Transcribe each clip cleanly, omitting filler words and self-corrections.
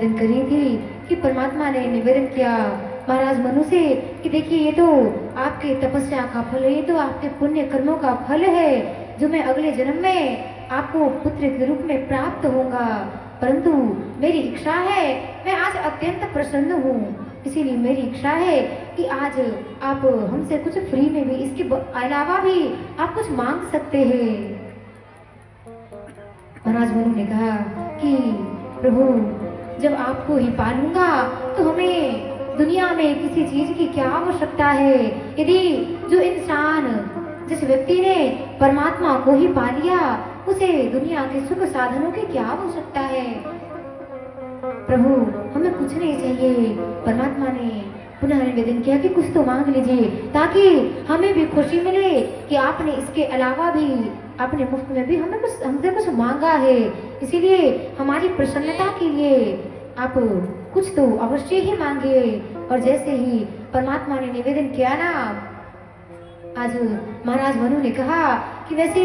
निवेदन कर रही थी कि परमात्मा ने निवेदन किया महाराज मनु से कि देखिए ये तो आपके तपस्या का फल है, ये तो आपके पुण्य कर्मों का फल है जो मैं अगले जन्म में आपको पुत्र के रूप में प्राप्त होऊंगा। परंतु मेरी इच्छा है, मैं आज अत्यंत प्रसन्न हूँ, इसीलिए मेरी इच्छा है कि आज आप हमसे कुछ फ्री में भी, इसके अलावा भी आप कुछ मांग सकते हैं। महाराज मनु ने कहा कि प्रभु जब आपको ही पालूंगा तो हमें दुनिया में किसी चीज की क्या आवश्यकता है। यदि जो इंसान, जिस व्यक्ति ने परमात्मा को ही पा लिया, उसे दुनिया के सुख साधनों की क्या आवश्यकता है। प्रभु हमें कुछ नहीं चाहिए। परमात्मा ने पुनः निवेदन किया कि कुछ तो मांग लीजिए ताकि हमें भी खुशी मिले कि आपने इसके अलावा भी, आपने मुफ्त में भी हमसे कुछ मांगा है, इसीलिए हमारी प्रसन्नता के लिए आप कुछ तो अवश्य ही मांगे। और जैसे ही परमात्मा ने निवेदन किया ना, आज महाराज मनु ने कहा कि वैसे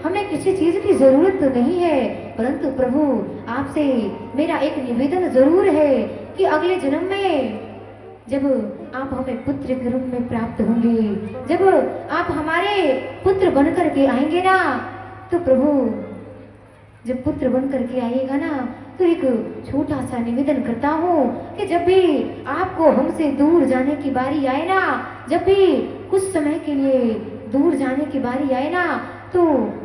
हमें किसी चीज की जरूरत तो नहीं है, परंतु प्रभु आपसे मेरा एक निवेदन जरूर है कि अगले जन्म में जब आप हमें पुत्र के रूप में प्राप्त होंगे, जब आप हमारे पुत्र बनकर के आएंगे ना, तो प्रभु जब पुत्र बन करके आइएगा ना, तो एक छोटा सा निवेदन करता हूँ कि जब भी आपको हमसे दूर जाने की बारी आए ना, जब भी कुछ समय के लिए दूर जाने की बारी आए ना, तो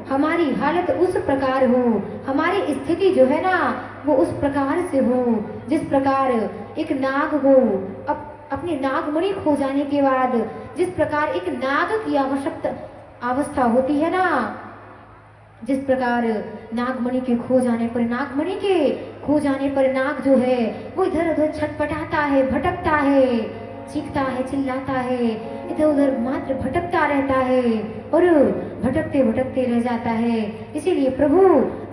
हमारी हालत उस प्रकार हो, हमारी स्थिति जो है ना वो उस प्रकार से हो जिस प्रकार एक नाग हो अपने नागमणि खो जाने के बाद जिस प्रकार एक नाग की अवस्था होती है ना, जिस प्रकार नागमणि के खो जाने पर, नागमणि के खो जाने पर नाग जो है वो इधर उधर छटपटाता है, भटकता है, चीखता है, चिल्लाता है, इधर उधर मात्र भटकता रहता है और भटकते भटकते रह जाता है। इसीलिए प्रभु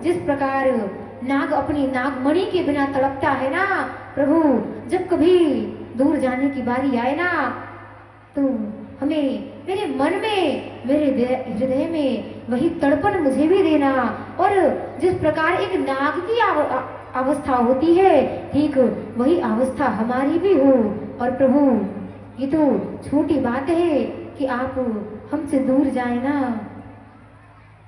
जिस प्रकार नाग अपनी नागमणि के बिना तड़पता है ना, प्रभु जब कभी दूर जाने की बारी आए ना, तो हमें मेरे मन में, मेरे हृदय में वही तड़पन मुझे भी देना। और जिस प्रकार एक नाग की अवस्था होती है, ठीक वही अवस्था हमारी भी हो। और प्रभु ये तो छोटी बात है कि आप हमसे दूर जाए ना,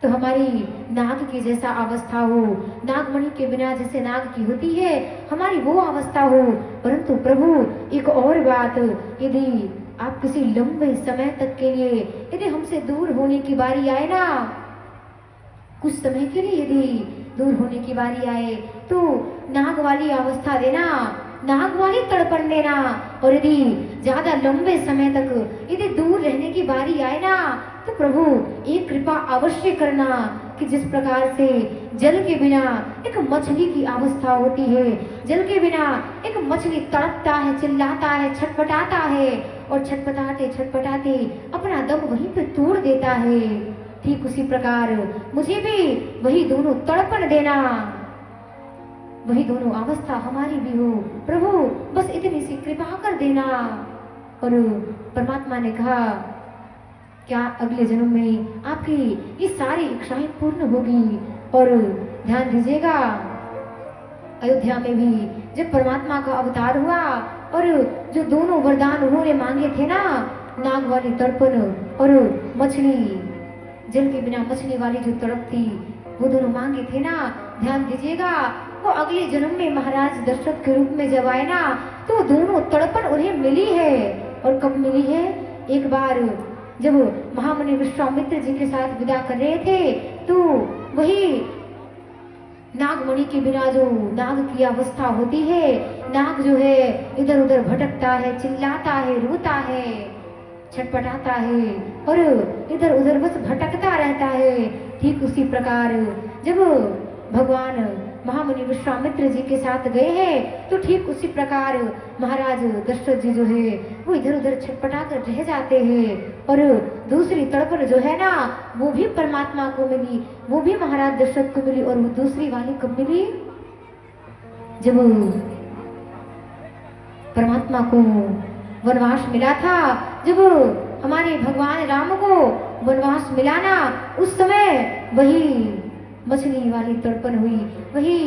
तो हमारी नाग की जैसा अवस्था हो, नागमणि के बिना जैसे नाग की होती है हमारी वो अवस्था हो। परंतु प्रभु एक और बात, यदि आप किसी लंबे समय तक के लिए यदि हमसे दूर होने की बारी आए ना, कुछ समय के लिए यदि दूर होने की बारी आए, तो नाग वाली अवस्था देना, नाग वाली तड़पन देना। और यदि ज्यादा लंबे समय तक यदि दूर रहने की बारी आए ना, तो प्रभु एक कृपा अवश्य करना कि जिस प्रकार से जल के बिना एक मछली की अवस्था होती है, जल के बिना एक मछली तड़पता है, चिल्लाता है, छटपटाता है और छटपटाते छटपटाते अपना दम वहीं पे तोड़ देता है, ठीक उसी प्रकार मुझे भी वही दोनों तड़पन देना, वही दोनों अवस्था हमारी भी हो। प्रभु बस इतनी सी कृपा कर देना। और परमात्मा ने कहा क्या अगले जन्म में आपकी ये सारी इच्छाएं पूर्ण होगी। और ध्यान दीजिएगा, अयोध्या में भी जब परमात्मा का अवतार हुआ और जो दोनों वरदान उन्होंने मांगे थे ना, नाग वाली तड़पन और मछली, जल के बिना मछली वाली जो तड़प थी, वो दोनों मांगे थे ना, ध्यान दीजिएगा वो अगले जन्म में महाराज दशरथ के रूप में जब आए ना, तो दोनों तड़पन उन्हें मिली है। और कब मिली है? एक बार जब महामुनि विश्वामित्र जी के साथ विदा कर रहे थे, तो वही नागमणि के बिना जो नाग की अवस्था होती है, नाग जो है इधर उधर भटकता है, चिल्लाता है, रोता है, छटपटाता है और इधर उधर बस भटकता रहता है। ठीक उसी प्रकार जब भगवान महामुनि विश्वामित्र जी के साथ गए हैं, तो ठीक उसी प्रकार महाराज दशरथ जी जो है वो इधर उधर छटपटा कर रह जाते हैं। और दूसरी तड़पन जो है ना, वो भी परमात्मा को मिली, वो भी महाराज दशरथ को मिली। और वो दूसरी वाली कब मिली? जब परमात्मा को वनवास मिला था, जब हमारे भगवान राम को वनवास मिला ना, उस समय वही मछली वाली तड़पन हुई, वही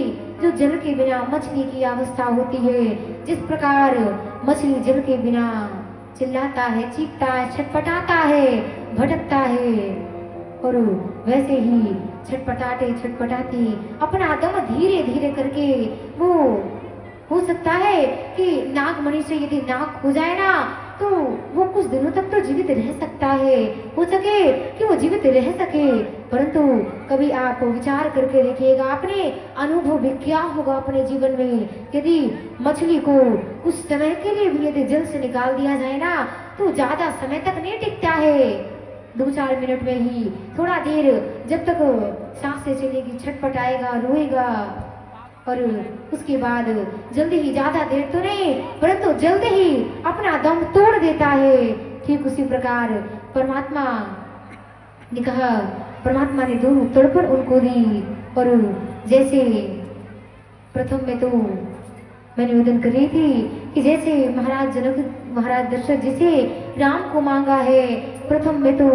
जो जल के बिना मछली की अवस्था होती है, जिस प्रकार मछली जल के बिना चिल्लाता है, चीखता है, छटपटाता है, भटकता है, और वैसे ही छटपटाते छटपटाते अपना दम धीरे धीरे करके वो हो सकता है कि नागमणि से यदि नाग हो जाए ना तो वो कुछ दिनों तक तो जीवित रह सकता है, हो सके कि वो जीवित रह सके, परंतु कभी आप विचार करके देखिएगा अपने अनुभव भी क्या होगा अपने जीवन में, यदि मछली को कुछ समय के लिए भी यदि जल से निकाल दिया जाए ना तो ज्यादा समय तक नहीं टिकता है, 2-4 मिनट में ही, थोड़ा देर जब तक सांसें चलेगी, छटपटाएगा, रोएगा, और उसके बाद जल्दी ही, ज्यादा देर तो नहीं परंतु जल्दी ही अपना दम तोड़ देता है। ठीक उसी प्रकार परमात्मा ने कहा, परमात्मा ने दोनों तड़पण उनको दी, और जैसे प्रथम में तो मैं निवेदन कर रही थी कि जैसे महाराज जनक महाराज दशरथ जी से राम को मांगा है, प्रथम में तो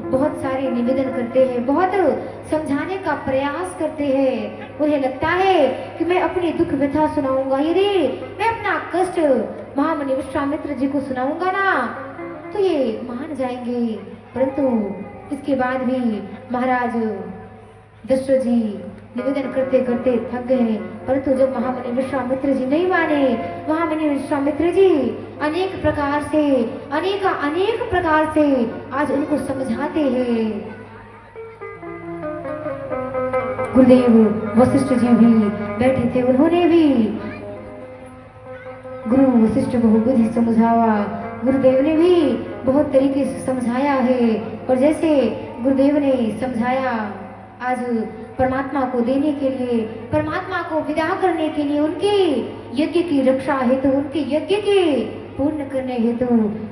बहुत सारे निवेदन करते हैं, बहुत समझाने का प्रयास करते हैं, उन्हें लगता है कि मैं अपनी दुख व्यथा सुनाऊंगा, यदि मैं अपना कष्ट महामुनि विश्वामित्र जी को सुनाऊंगा ना तो ये मान जाएंगे, परंतु इसके बाद भी महाराज दशरथ जी निवेदन करते करते थक गए, परंतु जब महामुनि विश्वामित्र जी नहीं माने, महामुनि विश्वामित्र जी अनेक प्रकार से आज उनको समझाते हैं। गुरुदेव वशिष्ठ जी भी बैठे थे, उन्होंने भी गुरु वशिष्ठ बहुबुद्धि समझावा, गुरुदेव ने भी बहुत तरीके से समझाया है, और जैसे गुरुदेव ने समझाया आज परमात्मा को देने के लिए, परमात्मा को विदा करने के लिए, उनके यज्ञ की रक्षा हेतु, उनके यज्ञ के पूर्ण करने हेतु,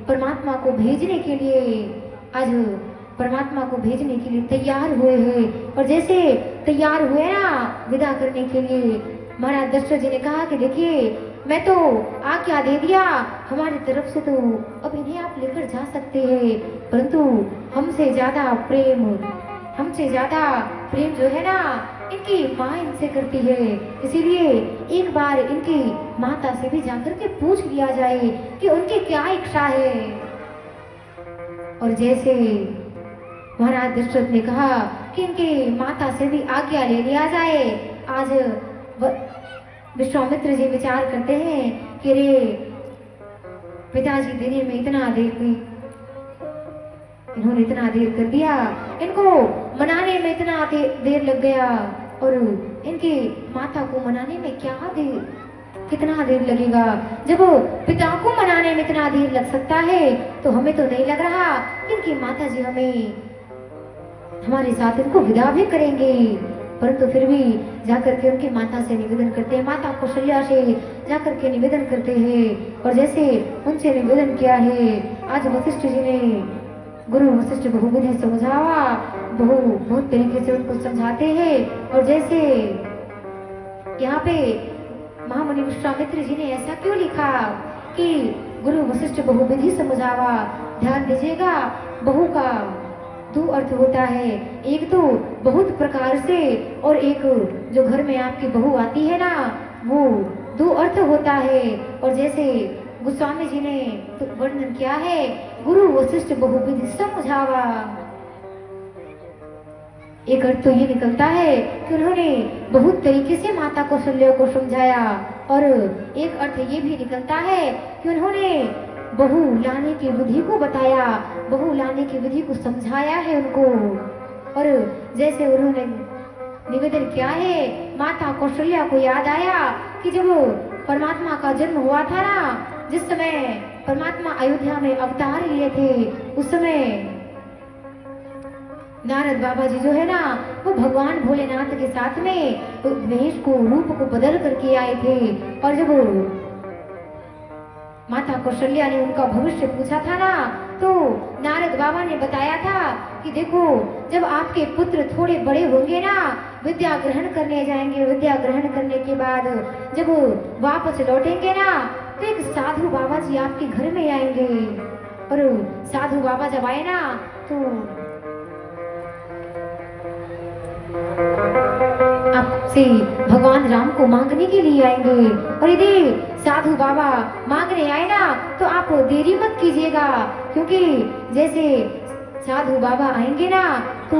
परमात्मा को भेजने के लिए आज परमात्मा को भेजने के लिए तैयार हुए हैं, और जैसे तैयार हुए ना विदा करने के लिए, महाराज दशरथ जी ने कहा कि देखिए मैं तो आज्ञा दे दिया हमारी तरफ से, तो अब इन्हें आप लेकर जा सकते हैं, परंतु हमसे ज्यादा प्रेम जो है ना इनकी माँ इनसे करती है, इसीलिए एक बार इनकी माता से भी जाकर के पूछ लिया जाए कि उनकी क्या इच्छा है। और जैसे महाराज दशरथ ने कहा कि इनके माता से भी आज्ञा ले लिया जाए, आज विश्वामित्र जी विचार करते हैं कि रे पिताजी देने में इतना देर, इन्होंने इतना देर कर दिया, इनको मनाने में इतना देर लग गया, और इनके माता को मनाने में कितना देर लगेगा, जब पिता को मनाने में इतना देर लग सकता है तो हमें तो नहीं लग रहा इनकी माता जी हमारे साथ इनको विदा भी करेंगे, परंतु फिर भी जाकर के उनकी माता से निवेदन करते हैं, माता कौशल्या से जाकर के निवेदन करते हैं, और जैसे उनसे निवेदन किया है आज वशिष्ठ जी ने, गुरु वशिष्ठ बहुबुद्धि समझावा, बहुत तरीके से उनको समझाते हैं, और जैसे यहाँ पे महामुनि विश्वामित्र जी ने ऐसा क्यों लिखा कि गुरु वशिष्ठ बहुबुद्धि समझावा, ध्यान दीजिएगा, बहु का 2 अर्थ होता है, एक तो बहुत प्रकार से, और एक जो घर में आपकी बहू आती है ना वो 2 अर्थ होता है, और जैसे गोस्वामी जी ने तो वर्णन किया है गुरु वशिष्ठ बहुबुद्धि समझावा, एक अर्थ तो ये निकलता है कि उन्होंने बहुत तरीके से माता कौशल्या को समझाया, और एक अर्थ ये भी निकलता है कि उन्होंने बहू लाने की विधि को बताया, बहू लाने की विधि को समझाया है उनको, और जैसे उन्होंने निवेदन किया है माता कौशल्या को याद आया कि जब परमात्मा का जन्म हुआ था ना, जिस समय परमात्मा अयोध्या में अवतार लिए थे, उस समय नारद बाबा जी जो है ना वो भगवान भोलेनाथ के साथ में वेश को रूप को बदल करके आए थे, और जब माता कौशल्या ने उनका भविष्य पूछा था ना तो नारद बाबा ने बताया था कि देखो जब आपके पुत्र थोड़े बड़े होंगे ना, विद्या ग्रहण करने जाएंगे, विद्या ग्रहण करने के बाद जब वापस लौटेंगे ना तो एक साधु बाबा जी आपके घर में आएंगे, और साधु बाबा जब आए ना तो आप से भगवान राम को मांगने के लिए आएंगे। और यदि साधु बाबा मांगने आए ना तो आप देरी मत कीजिएगा, क्योंकि जैसे साधु बाबा आएंगे ना तो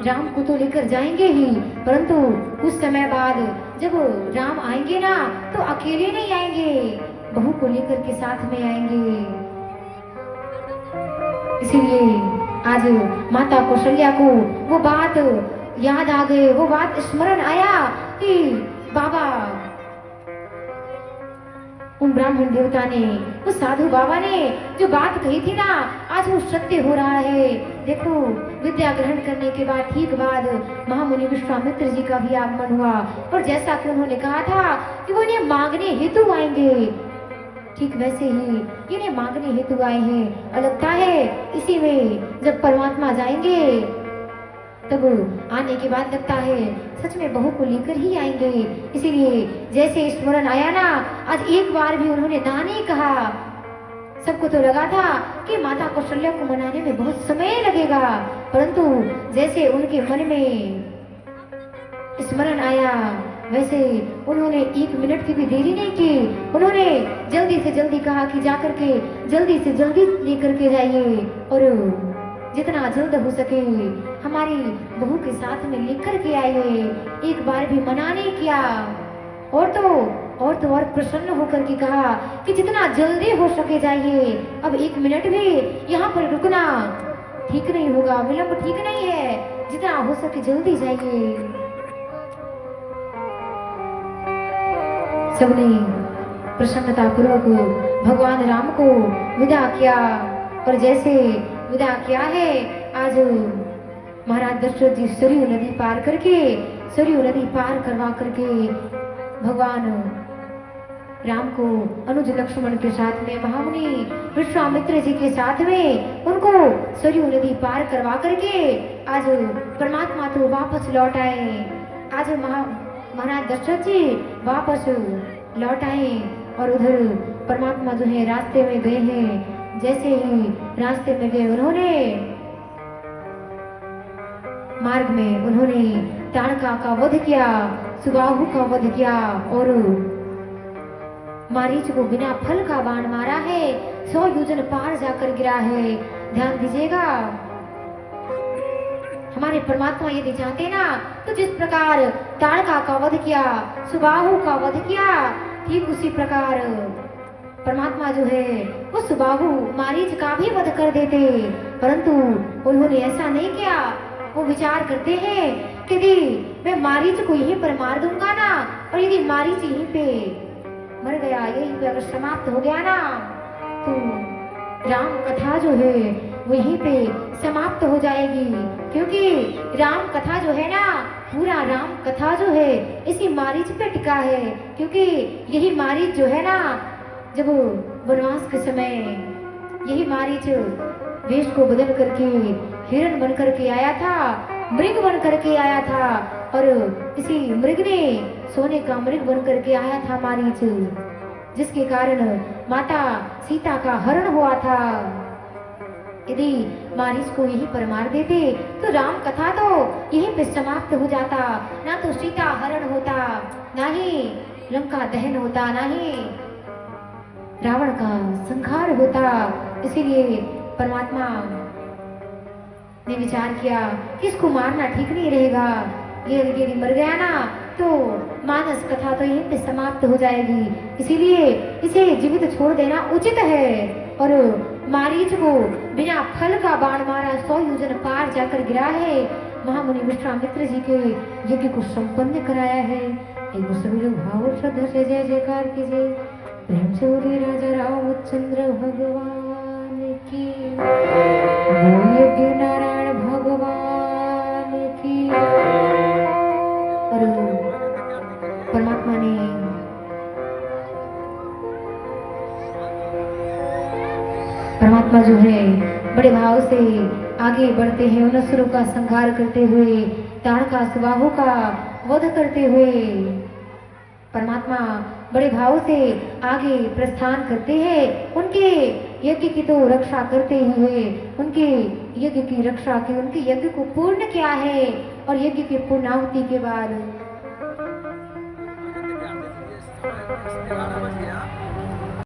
राम को तो लेकर जाएंगे ही, परंतु कुछ समय बाद जब राम आएंगे ना तो अकेले नहीं आएंगे, बहू को लेकर के साथ में आएंगे। इसीलिए आज माता कौशल्या को वो बात याद आ गई, वो बात स्मरण आया कि बाबा उन ब्राह्मण देवता ने, उस साधु बाबा ने जो बात कही थी ना आज वो सत्य हो रहा है। देखो विद्या ग्रहण करने के बाद ठीक बाद महामुनि विश्वामित्र जी का भी आगमन हुआ, और जैसा कि उन्होंने कहा था कि वो इन्हें मांगने हेतु आएंगे, ठीक वैसे ही इन्हें मांगने हेतु आए हैं। और लगता है इसी में जब परमात्मा जाएंगे तब आने के बाद लगता है सच में बहू को लेकर ही आएंगे। इसीलिए जैसे स्मरण आया ना आज एक बार भी उन्होंने ना नहीं कहा। सबको तो लगा था कि माता कौशल्या को मनाने में बहुत समय लगेगा, परंतु जैसे उनके मन में स्मरण आया वैसे उन्होंने 1 मिनट की भी देरी नहीं की। उन्होंने जल्दी से जल्दी कहा कि जाकर के जल्दी से जल्दी लेकर के जाइए और जितना जल्द हो सके हमारी बहू के साथ में लेकर के आइए। एक बार भी मना नहीं किया, और प्रसन्न होकर के कहा कि जितना जल्दी हो सके जाइए, अब 1 मिनट भी यहाँ पर रुकना ठीक नहीं होगा, विलंब ठीक नहीं है, जितना हो सके जल्दी जाइए। सबने प्रसन्नता पूर्वक भगवान राम को विदा किया, और जैसे विदा किया है आज महाराज दशरथ जी सरयू नदी पार करके, सरयू नदी पार करवा करके भगवान राम को अनुज लक्ष्मण के साथ में महामुनि विश्वामित्र जी के साथ में उनको सरयू नदी पार करवा करके आज परमात्मा तो वापस लौट आए। आज महाराज दशरथ जी वापस लौट आए और उधर परमात्मा जो है रास्ते में गए हैं। जैसे ही रास्ते में गए उन्होंने मार्ग में उन्होंने ताड़का का वध किया, सुबाहु का वध किया और मारीच को बिना फल का बाण मारा है, 100 योजन पार जाकर गिरा है। ध्यान दीजिएगा, हमारे परमात्मा यदि चाहते ना तो जिस प्रकार ताड़का का वध किया, सुबाहु का वध किया, ठीक उसी प्रकार परमात्मा जो है वो सुबाहु मारीच का भी वध कर देते, परंतु उन्होंने ऐसा नहीं किया। वो विचार करते हैं कि यदि मैं मारीच को यहीं पर मार दूंगा ना, और यदि मारीच यहीं पे मर गया, यहीं पे अगर समाप्त हो गया ना तो राम कथा जो है वो यहीं पे समाप्त हो जाएगी, क्योंकि राम कथा जो है ना, पूरा राम कथा जो है इसी मारीच पे टिका है। क्योंकि यही मारीच जो है ना जब वनवास के समय यही मारीच वेश को बदल करके हिरण बन करके आया था, मृग बन करके आया था, और इसी मृग ने सोने का मृग बन करके आया था मारीच, जिसके कारण माता सीता का हरण हुआ था। यदि मारीच को यहीं पर मार देते तो राम कथा तो यहीं पे समाप्त हो जाता, ना तो सीता हरण होता, ना ही लंका दहन होता, ना ही रावण का संहार होता। इसीलिए परमात्मा ने विचार किया कि इसको मारना ठीक नहीं रहेगा, ये यदि मर गया ना तो मानस कथा तो यहीं पे समाप्त हो जाएगी, इसीलिए इसे जीवित छोड़ देना उचित है। और मारीच को बिना फल का बाण मारा, 100 योजन पार जाकर गिरा है। महामुनि विश्वामित्र जी के यज्ञ को संपन्न कराया है। एक सभी लोग भाव श्रद्धा से जय जयकार कीजिए। प्रेम से बोलिए राजा रामचंद्र भगवान की, बोलिए नारायण भगवान की। और परमात्मा ने परमात्मा जो है बड़े भाव से आगे बढ़ते हैं, उन असुरों का संहार करते हुए, ताड़का सुबाहु का वध करते हुए परमात्मा बड़े भाव से आगे प्रस्थान करते हैं। उनके यज्ञ की तो रक्षा करते ही है, उनके यज्ञ की रक्षा की, उनके यज्ञ को पूर्ण किया है। और यज्ञ की पूर्णाहुति के बाद